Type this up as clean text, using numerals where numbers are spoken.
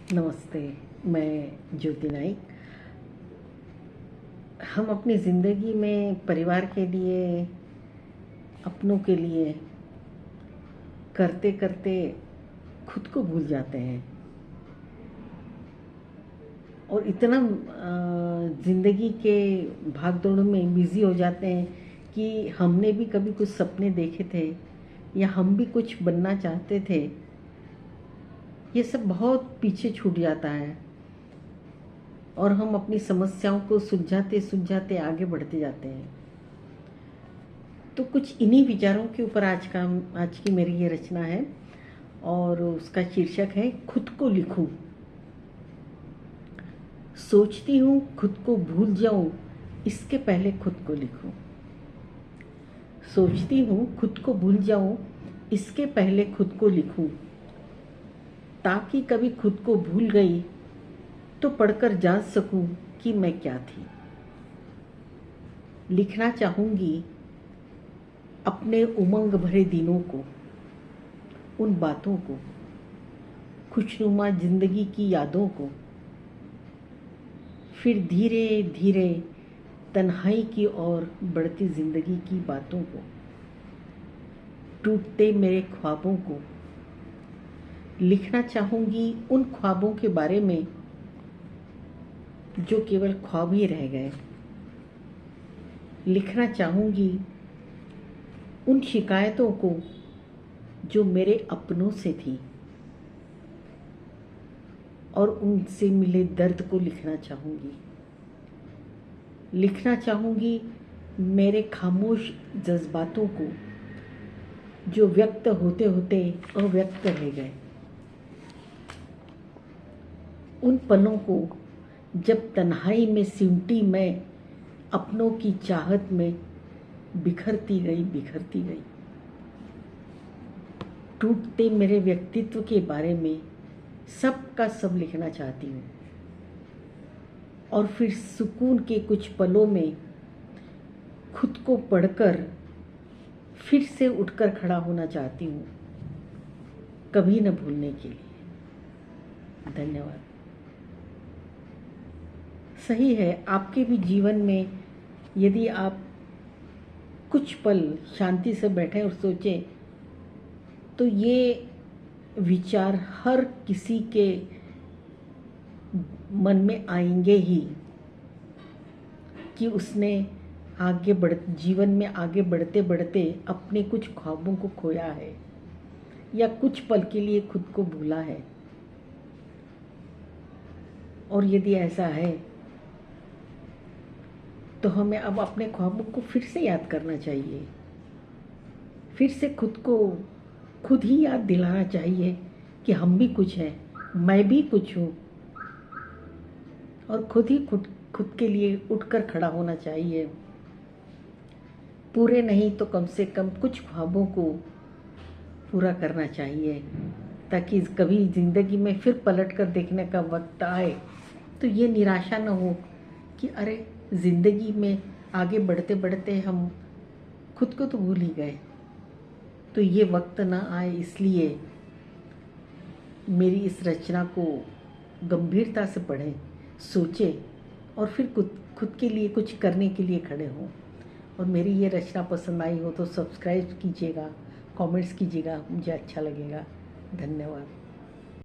नमस्ते। मैं ज्योति नाइक। हम अपनी ज़िंदगी में परिवार के लिए, अपनों के लिए करते करते खुद को भूल जाते हैं और इतना ज़िंदगी के भागदौड़ में बिज़ी हो जाते हैं कि हमने भी कभी कुछ सपने देखे थे या हम भी कुछ बनना चाहते थे, ये सब बहुत पीछे छूट जाता है और हम अपनी समस्याओं को सुलझाते सुलझाते आगे बढ़ते जाते हैं। तो कुछ इन्हीं विचारों के ऊपर आज की मेरी ये रचना है और उसका शीर्षक है खुद को लिखूं। सोचती हूँ खुद को भूल जाऊं, इसके पहले खुद को लिखूं। सोचती हूँ खुद को भूल जाऊं, इसके पहले खुद को लिखूं, ताकि कभी खुद को भूल गई तो पढ़कर जान सकूं कि मैं क्या थी। लिखना चाहूँगी अपने उमंग भरे दिनों को, उन बातों को, खुशनुमा जिंदगी की यादों को, फिर धीरे धीरे तन्हाई की ओर बढ़ती जिंदगी की बातों को, टूटते मेरे ख्वाबों को। लिखना चाहूँगी उन ख्वाबों के बारे में जो केवल ख्वाब ही रह गए। लिखना चाहूँगी उन शिकायतों को जो मेरे अपनों से थी और उनसे मिले दर्द को लिखना चाहूँगी। लिखना चाहूँगी मेरे खामोश जज्बातों को जो व्यक्त होते होते अव्यक्त रह गए। उन पलों को जब तन्हाई में सिमटी मैं अपनों की चाहत में बिखरती गई। टूटते मेरे व्यक्तित्व के बारे में सब का सब लिखना चाहती हूँ और फिर सुकून के कुछ पलों में खुद को पढ़कर फिर से उठकर खड़ा होना चाहती हूँ, कभी न भूलने के लिए। धन्यवाद। सही है, आपके भी जीवन में यदि आप कुछ पल शांति से बैठे और सोचें तो ये विचार हर किसी के मन में आएंगे ही कि उसने जीवन में आगे बढ़ते बढ़ते अपने कुछ ख्वाबों को खोया है या कुछ पल के लिए खुद को भूला है। और यदि ऐसा है तो हमें अब अपने ख्वाबों को फिर से याद करना चाहिए, फिर से खुद ही याद दिलाना चाहिए कि हम भी कुछ हैं, मैं भी कुछ हूँ और खुद के लिए उठकर खड़ा होना चाहिए। पूरे नहीं तो कम से कम कुछ ख्वाबों को पूरा करना चाहिए, ताकि कभी ज़िंदगी में फिर पलट कर देखने का वक्त आए तो ये निराशा न हो कि अरे ज़िंदगी में आगे बढ़ते बढ़ते हम खुद को तो भूल ही गए। तो ये वक्त ना आए, इसलिए मेरी इस रचना को गंभीरता से पढ़ें, सोचें और फिर खुद के लिए कुछ करने के लिए खड़े हों। और मेरी ये रचना पसंद आई हो तो सब्सक्राइब कीजिएगा, कमेंट्स कीजिएगा, मुझे अच्छा लगेगा। धन्यवाद।